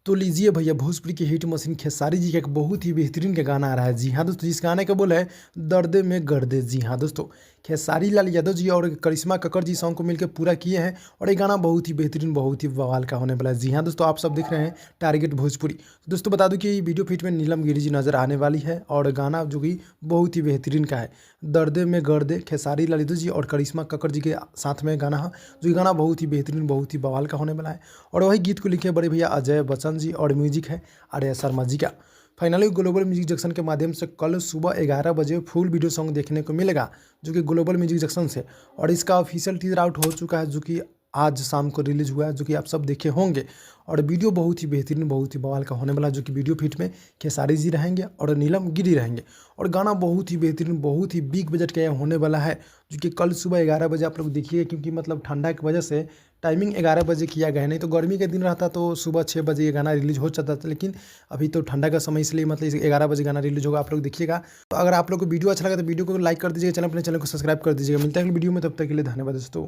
तो लीजिए भैया भोजपुरी की हिट मशीन खेसारी जी का एक बहुत ही बेहतरीन का गाना आ रहा है। जी हाँ दोस्तों, जिस गाने का बोल है दर्द में गर्दे। जी हाँ दोस्तों, खेसारी लाल यादव जी और करिश्मा कक्कड़ जी सॉन्ग को मिलकर पूरा किए हैं और ये गाना बहुत ही बेहतरीन बहुत ही बवाल का होने वाला है। जी हाँ दोस्तों, आप सब देख रहे हैं टारगेट भोजपुरी। तो दोस्तों बता दूं कि वीडियो फीट में नीलम गिरी जी नजर आने वाली है और गाना जो कि बहुत ही बेहतरीन का है, दर्द में गर्दे। खेसारी लाल यादव जी और करिश्मा कक्कड़ जी के साथ में गाना है, जो कि गाना बहुत ही बेहतरीन बहुत ही बवाल का होने वाला है। और वही गीत को लिखे बड़े भैया अजय बच्चन जी और म्यूजिक है आर्या शर्मा जी का। फाइनली ग्लोबल म्यूजिक जंक्शन के माध्यम से कल सुबह 11 बजे फुल वीडियो सॉन्ग देखने को मिलेगा, जो कि ग्लोबल म्यूजिक जंक्शन से। और इसका ऑफिशियल टीजर आउट हो चुका है, जो कि आज शाम को रिलीज हुआ है, जो कि आप सब देखे होंगे। और वीडियो बहुत ही बेहतरीन बहुत ही बवाल का होने वाला है, जो कि वीडियो फीट में खेसारी जी रहेंगे और नीलम गिरी रहेंगे। और गाना बहुत ही बेहतरीन बहुत ही बिग बजट का यह होने वाला है, जो कि कल सुबह 11 बजे आप लोग देखिएगा। क्योंकि मतलब ठंडा की वजह से टाइमिंग 11 बजे किया गया है, नहीं तो गर्मी के दिन रहता तो सुबह 6 बजे ये गाना रिलीज हो जाता था। लेकिन अभी तो ठंडा का समय, इसलिए मतलब 11 बजे गाना रिलीज होगा, आप लोग देखिएगा। तो अगर आप लोग को वीडियो अच्छा लगा तो वीडियो को लाइक कर दीजिएगा, अपने चैनल को सब्सक्राइब कर दीजिएगा। मिलता है अगली वीडियो में, तब तक के लिए धन्यवाद दोस्तों।